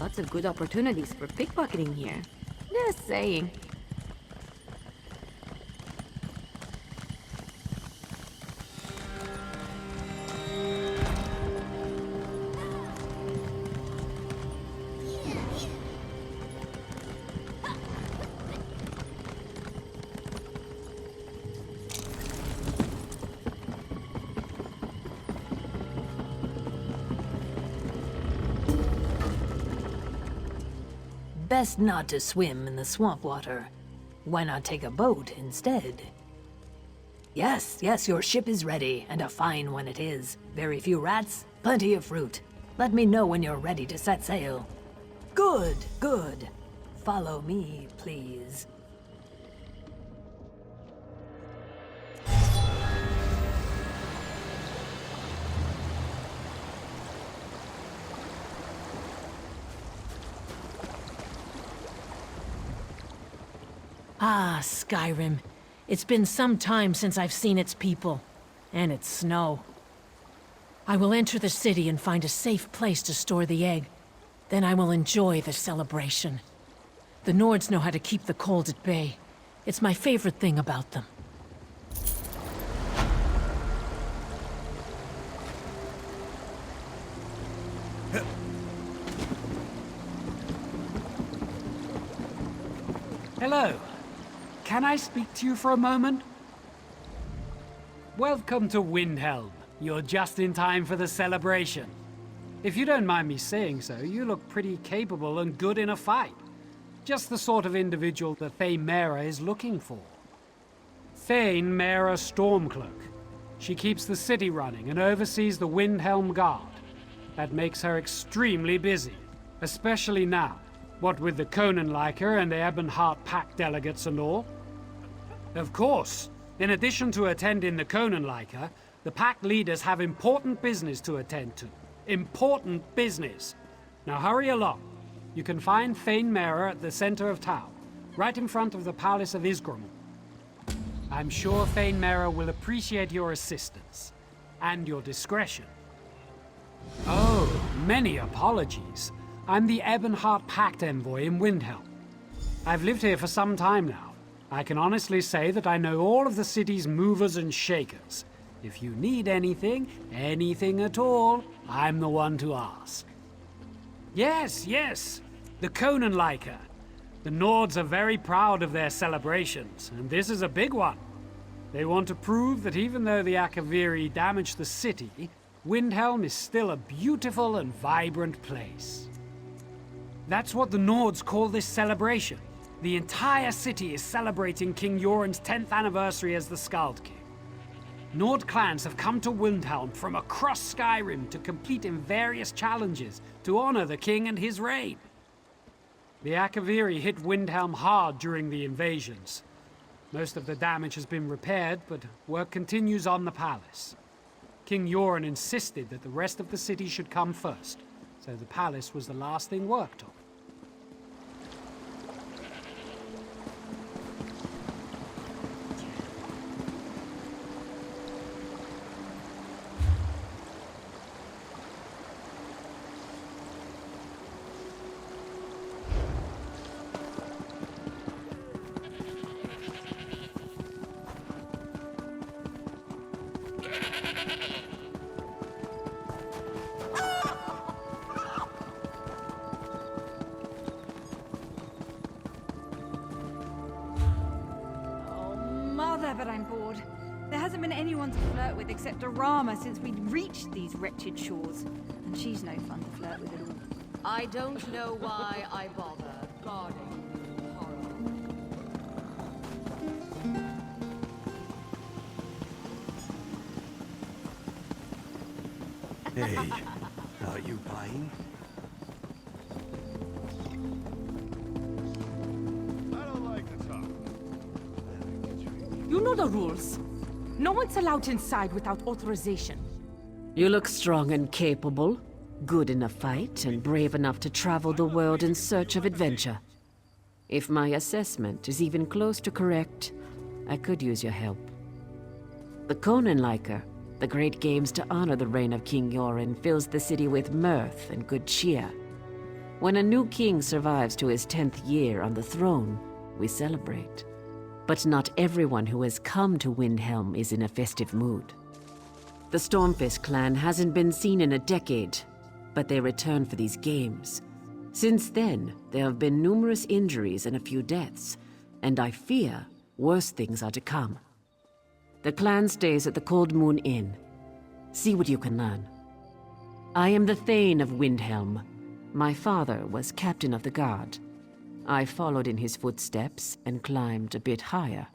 Lots of good opportunities for pickpocketing here. Just saying. Best not to swim in the swamp water. Why not take a boat instead? Yes, your ship is ready, and a fine one it is. Very few rats, plenty of fruit. Let me know when you're ready to set sail. Good. Follow me, please. Ah, Skyrim. It's been some time since I've seen its people. And its snow. I will enter the city and find a safe place to store the egg. Then I will enjoy the celebration. The Nords know how to keep the cold at bay. It's my favorite thing about them. Hello. Can I speak to you for a moment? Welcome to Windhelm. You're just in time for the celebration. If you don't mind me saying so, you look pretty capable and good in a fight. Just the sort of individual that Thane Mera is looking for. Thane Mera Stormcloak. She keeps the city running and oversees the Windhelm Guard. That makes her extremely busy, especially now, what with the Konunleikar and the Ebonheart Pact delegates and all. Of course, in addition to attending the Konunleikar, the Pact leaders have important business to attend to. Important business. Now hurry along. You can find Thane Mera at the center of town, right in front of the Palace of Ysgramor. I'm sure Thane Mera will appreciate your assistance, and your discretion. Oh, many apologies. I'm the Ebonheart Pact envoy in Windhelm. I've lived here for some time now. I can honestly say that I know all of the city's movers and shakers. If you need anything at all, I'm the one to ask. Yes, the Konunleikar. The Nords are very proud of their celebrations, and this is a big one. They want to prove that even though the Akaviri damaged the city, Windhelm is still a beautiful and vibrant place. That's what the Nords call this celebration. The entire city is celebrating King Jorunn's 10th anniversary as the Skald-King. Nord clans have come to Windhelm from across Skyrim to compete in various challenges to honor the king and his reign. The Akaviri hit Windhelm hard during the invasions. Most of the damage has been repaired, but work continues on the palace. King Jorunn insisted that the rest of the city should come first, so the palace was the last thing worked on. But I'm bored. There hasn't been anyone to flirt with except Arama since we'd reached these wretched shores. And she's no fun to flirt with at all. I don't know why I bother guarding Hey, are you buying? You know the rules. No one's allowed inside without authorization. You look strong and capable, good in a fight, and brave enough to travel the world in search of adventure. If my assessment is even close to correct, I could use your help. The Konunleikar, the great games to honor the reign of King Jorunn, fills the city with mirth and good cheer. When a new king survives to his 10th year on the throne, we celebrate. But not everyone who has come to Windhelm is in a festive mood. The Stormfist clan hasn't been seen in a decade, but they return for these games. Since then, there have been numerous injuries and a few deaths, and I fear worse things are to come. The clan stays at the Cold Moon Inn. See what you can learn. I am the Thane of Windhelm. My father was captain of the guard. I followed in his footsteps and climbed a bit higher.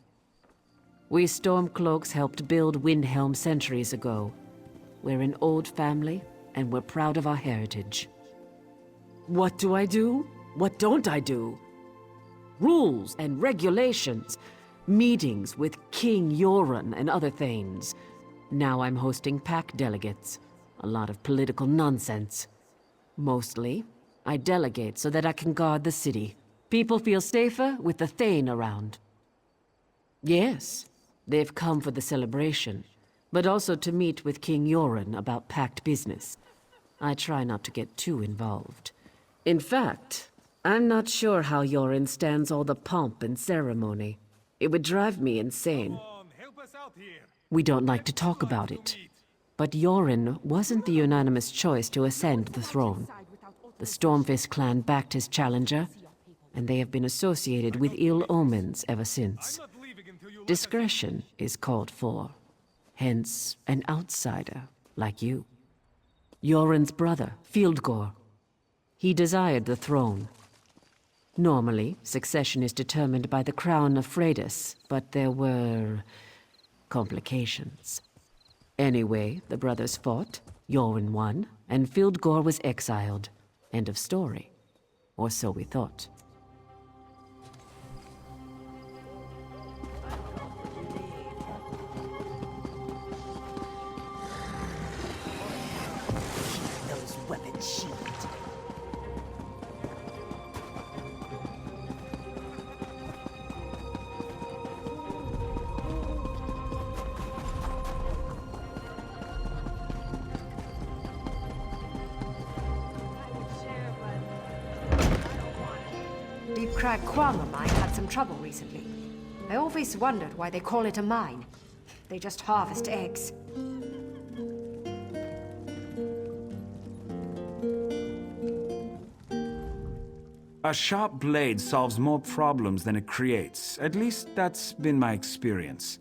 We Stormcloaks helped build Windhelm centuries ago. We're an old family, and we're proud of our heritage. What do I do? What don't I do? Rules and regulations. Meetings with King Jorunn and other Thanes. Now I'm hosting pack delegates. A lot of political nonsense. Mostly, I delegate so that I can guard the city. People feel safer with the Thane around. Yes, they've come for the celebration, but also to meet with King Jorunn about pact business. I try not to get too involved. In fact, I'm not sure how Jorunn stands all the pomp and ceremony. It would drive me insane. We don't like to talk about it. But Jorunn wasn't the unanimous choice to ascend the throne. The Stormfist clan backed his challenger, and they have been associated with ill omens ever since. Discretion is called for, hence an outsider like you. Jorunn's brother, Fieldgore. He desired the throne. Normally, succession is determined by the crown of Freydis, but there were complications. Anyway, the brothers fought, Jorunn won, and Fieldgore was exiled. End of story. Or so we thought. Those weapons sheathed. Crag Kwama mine had some trouble recently. I always wondered why they call it a mine. They just harvest eggs. A sharp blade solves more problems than it creates. At least that's been my experience.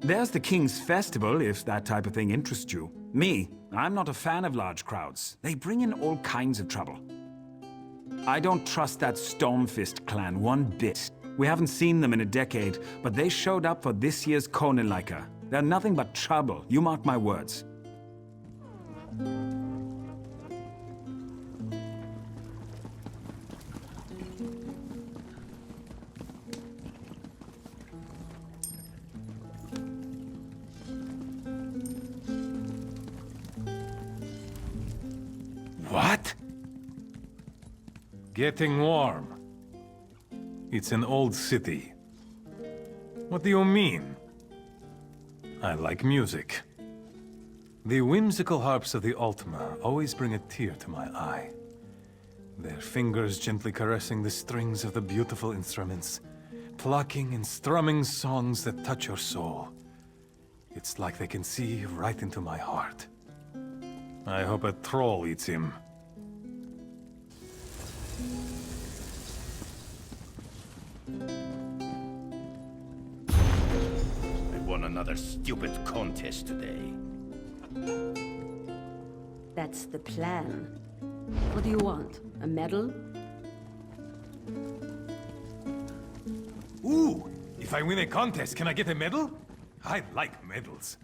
There's the King's Festival, if that type of thing interests you. Me, I'm not a fan of large crowds. They bring in all kinds of trouble. I don't trust that Stormfist clan one bit. We haven't seen them in a decade, but they showed up for this year's Konunleikar. They're nothing but trouble, you mark my words. What? Getting warm. It's an old city. What do you mean? I like music. The whimsical harps of the Ultima always bring a tear to my eye. Their fingers gently caressing the strings of the beautiful instruments, plucking and strumming songs that touch your soul. It's like they can see right into my heart. I hope a troll eats him. I won another stupid contest today. That's the plan. What do you want? A medal? Ooh! If I win a contest, can I get a medal? I like medals.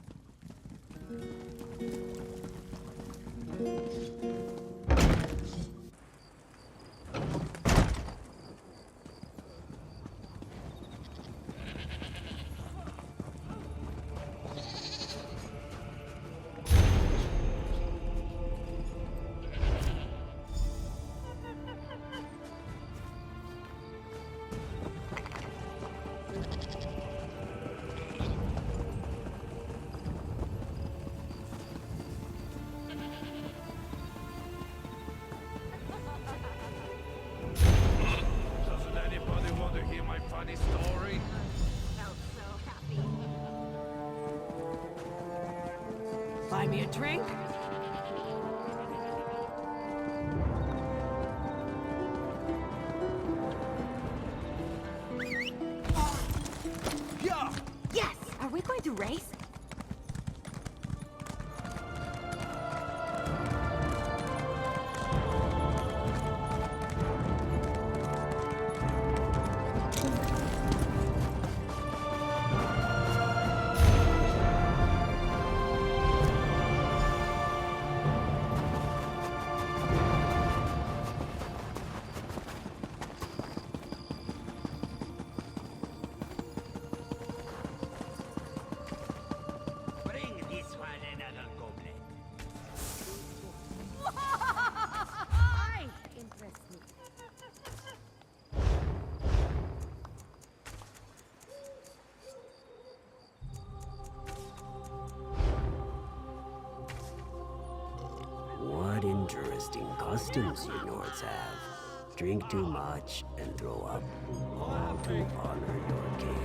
Buy me a drink? Yes! Are we going to race? What interesting customs you Nords have. Drink too much and throw up, all to honor your king.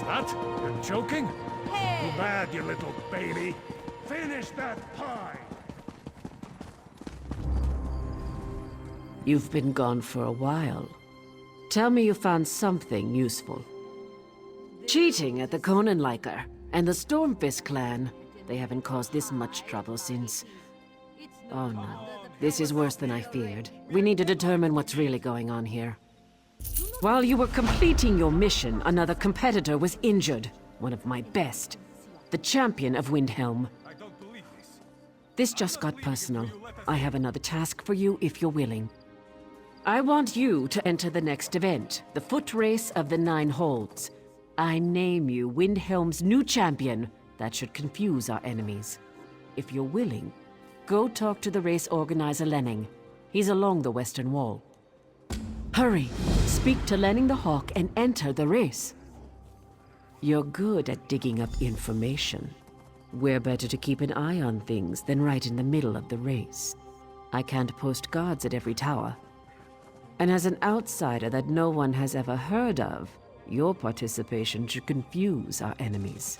What? You're joking? Too bad, you little baby. Finish that pie! You've been gone for a while. Tell me you found something useful. Cheating at the Konunleikar and the Stormfist clan. They haven't caused this much trouble since... Oh no. This is worse than I feared. We need to determine what's really going on here. While you were completing your mission, another competitor was injured. One of my best. The champion of Windhelm. This just got personal. I have another task for you if you're willing. I want you to enter the next event, the foot race of the 9 holds. I name you Windhelm's new champion. That should confuse our enemies. If you're willing, go talk to the race organizer Lenning. He's along the western wall. Hurry! Speak to Lenning the Hawk and enter the race. You're good at digging up information. We're better to keep an eye on things than right in the middle of the race. I can't post guards at every tower. And as an outsider that no one has ever heard of, your participation should confuse our enemies.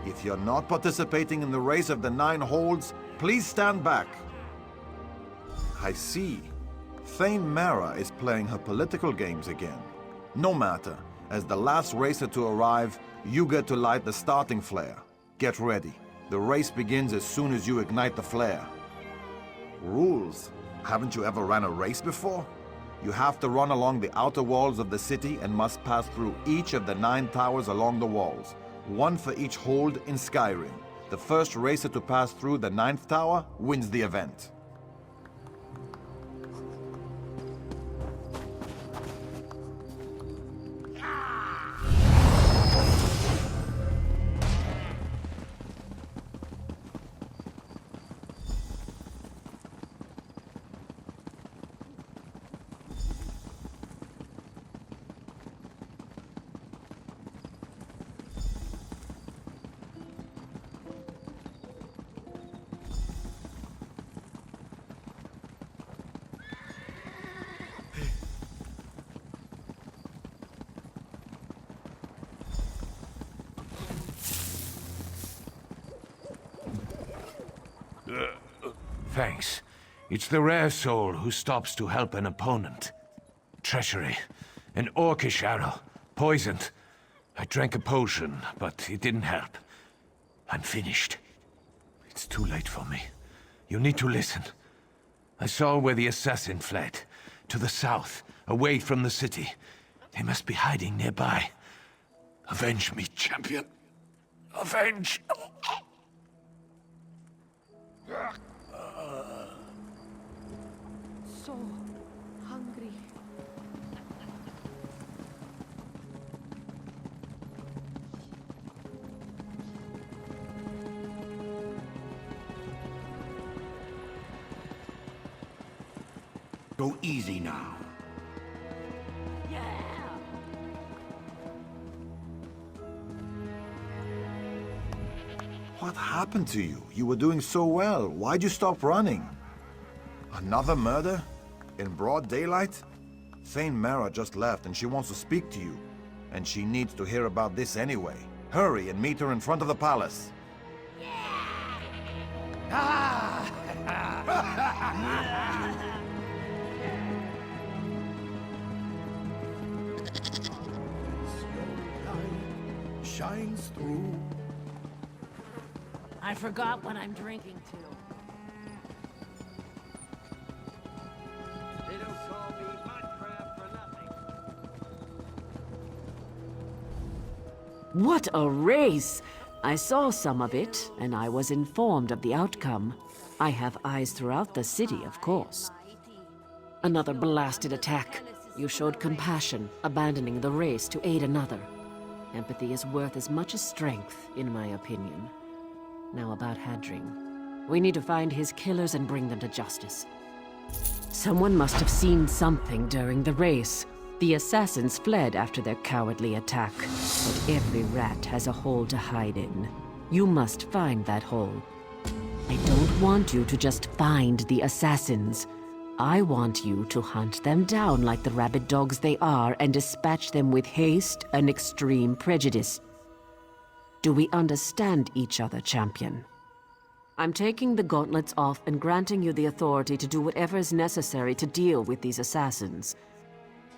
If you're not participating in the race of the 9 holds, please stand back. I see. Thane Mera is playing her political games again. No matter. As the last racer to arrive, you get to light the starting flare. Get ready. The race begins as soon as you ignite the flare. Rules? Haven't you ever ran a race before? You have to run along the outer walls of the city and must pass through each of the 9 towers along the walls. 1 for each hold in Skyrim. The first racer to pass through the 9th tower wins the event. Thanks. It's the rare soul who stops to help an opponent. Treachery. An orcish arrow. Poisoned. I drank a potion, but it didn't help. I'm finished. It's too late for me. You need to listen. I saw where the assassin fled. To the south, away from the city. They must be hiding nearby. Avenge me, champion. Avenge! So hungry. Go easy now. What happened to you? You were doing so well. Why'd you stop running? Another murder? In broad daylight? Thane Mera just left and she wants to speak to you. And she needs to hear about this anyway. Hurry and meet her in front of the palace. Shines through. I forgot what I'm drinking to. They don't call me Mudcrab for nothing. What a race! I saw some of it, and I was informed of the outcome. I have eyes throughout the city, of course. Another blasted attack. You showed compassion, abandoning the race to aid another. Empathy is worth as much as strength, in my opinion. Now about Hadring. We need to find his killers and bring them to justice. Someone must have seen something during the race. The assassins fled after their cowardly attack, but every rat has a hole to hide in. You must find that hole. I don't want you to just find the assassins. I want you to hunt them down like the rabid dogs they are and dispatch them with haste and extreme prejudice. Do we understand each other, champion? I'm taking the gauntlets off and granting you the authority to do whatever is necessary to deal with these assassins.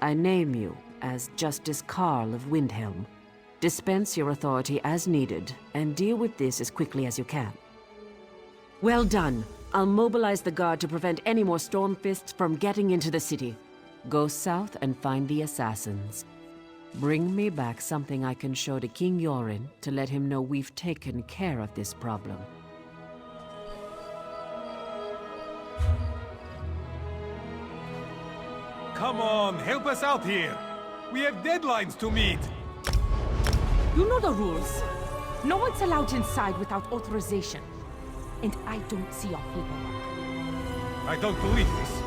I name you as Justice Carl of Windhelm. Dispense your authority as needed, and deal with this as quickly as you can. Well done. I'll mobilize the guard to prevent any more Stormfists from getting into the city. Go south and find the assassins. Bring me back something I can show to King Jorunn to let him know we've taken care of this problem. Come on, help us out here! We have deadlines to meet! You know the rules. No one's allowed inside without authorization. And I don't see your paperwork. I don't believe this.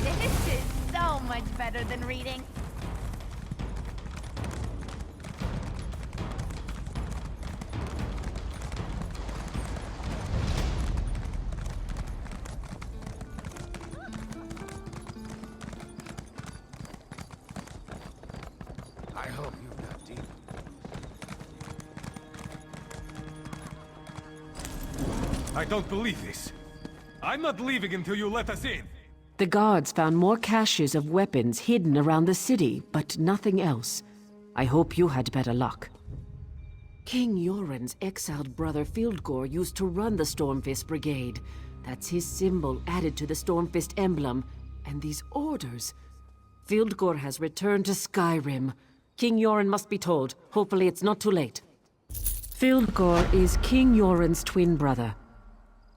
This is so much better than reading. I hope you've got deep. I don't believe this. I'm not leaving until you let us in. The guards found more caches of weapons hidden around the city, but nothing else. I hope you had better luck. King Jorunn's exiled brother Fieldgore used to run the Stormfist Brigade. That's his symbol added to the Stormfist emblem. And these orders. Fieldgore has returned to Skyrim. King Jorunn must be told. Hopefully it's not too late. Fieldgore is King Jorunn's twin brother.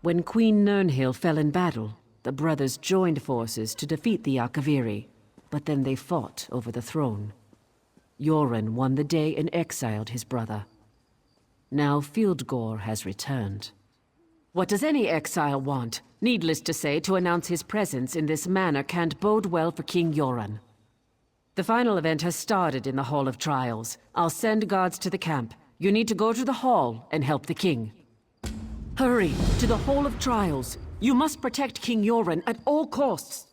When Queen Nirnhild fell in battle, the brothers joined forces to defeat the Akaviri. but then they fought over the throne. Jorunn won the day and exiled his brother. Now Fildgor has returned. What does any exile want? Needless to say, to announce his presence in this manner can't bode well for King Jorunn. The final event has started in the Hall of Trials. I'll send guards to the camp. You need to go to the hall and help the king. Hurry, to the Hall of Trials. You must protect King Jorunn at all costs.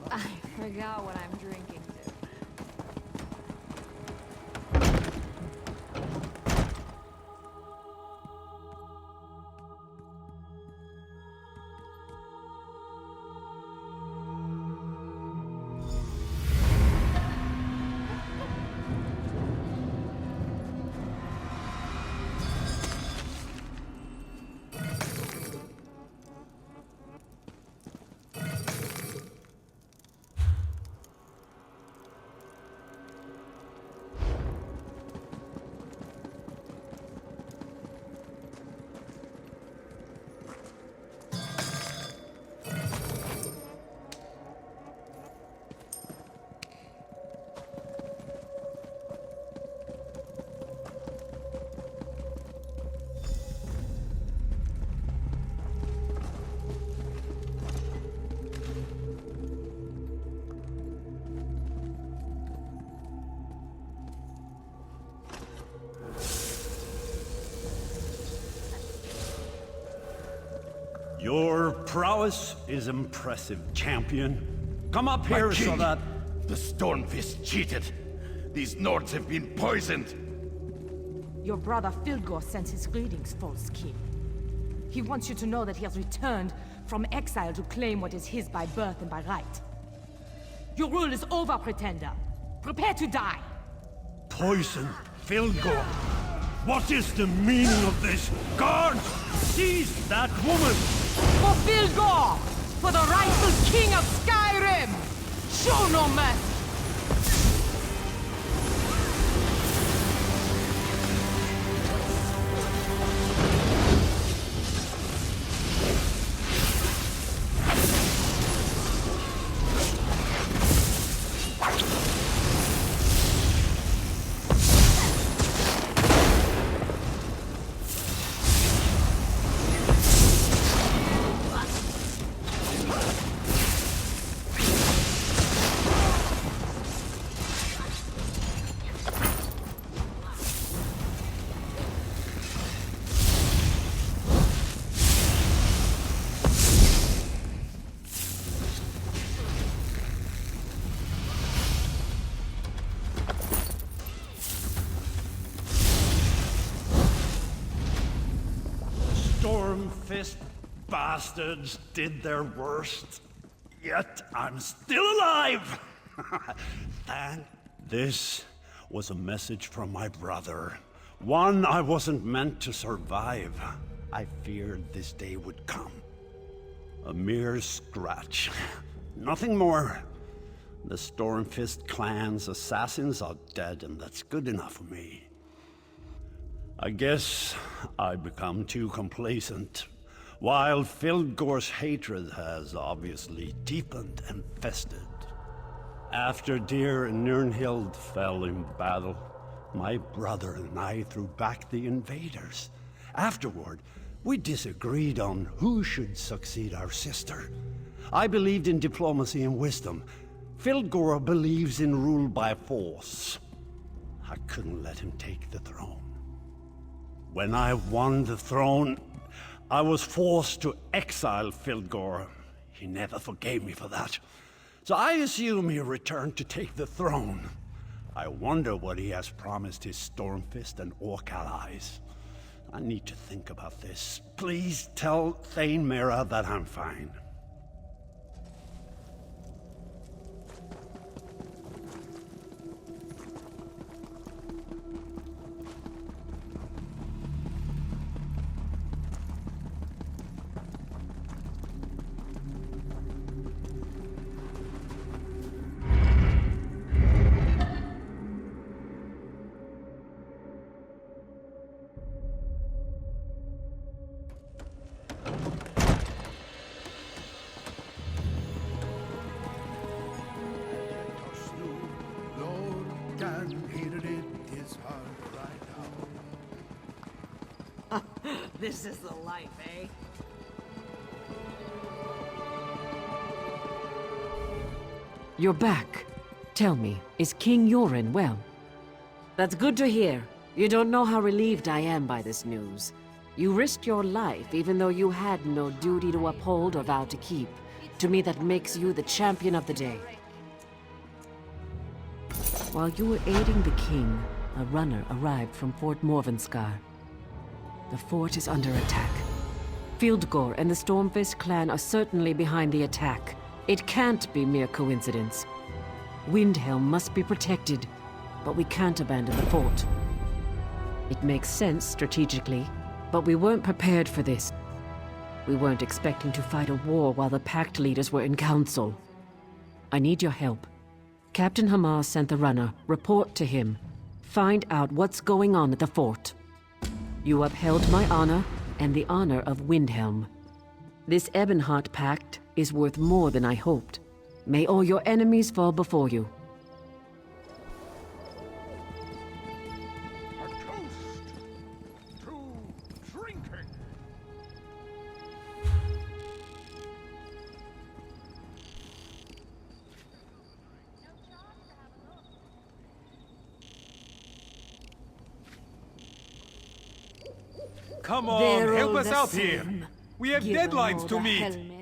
I forgot what I'm drinking to. Your prowess is impressive, champion. Come up here so that... The Stormfist cheated. These Nords have been poisoned. Your brother Fildgor sends his greetings, false king. He wants you to know that he has returned from exile to claim what is his by birth and by right. Your rule is over, pretender. Prepare to die. Poison Fildgor. What is the meaning of this? Guards! Seize that woman! For Fildgor! For the rightful king of Skyrim! Show no mercy! Stormfist bastards did their worst, yet I'm still alive! Thane, this was a message from my brother. One I wasn't meant to survive. I feared this day would come. A mere scratch. Nothing more. The Stormfist clan's assassins are dead, and that's good enough for me. I guess I've become too complacent, while Fildgor's hatred has obviously deepened and festered. After dear Nirnhild fell in battle, my brother and I threw back the invaders. Afterward, we disagreed on who should succeed our sister. I believed in diplomacy and wisdom. Fildgor believes in rule by force. I couldn't let him take the throne. When I won the throne, I was forced to exile Fildgor. He never forgave me for that. So I assume he returned to take the throne. I wonder what he has promised his Stormfist and Orc allies. I need to think about this. Please tell Thane Mera that I'm fine. This is the life, eh? You're back. Tell me, is King Jorunn well? That's good to hear. You don't know how relieved I am by this news. You risked your life even though you had no duty to uphold or vow to keep. To me, that makes you the champion of the day. While you were aiding the king, a runner arrived from Fort Morvenskar. The fort is under attack. Fieldgore and the Stormfist clan are certainly behind the attack. It can't be mere coincidence. Windhelm must be protected, but we can't abandon the fort. It makes sense strategically, but we weren't prepared for this. We weren't expecting to fight a war while the Pact leaders were in council. I need your help. Captain Hamar sent the runner. Report to him. Find out what's going on at the fort. You upheld my honor and the honor of Windhelm. This Ebonheart Pact is worth more than I hoped. May all your enemies fall before you. A toast to drinking. Come on, help us out here. We have deadlines to meet.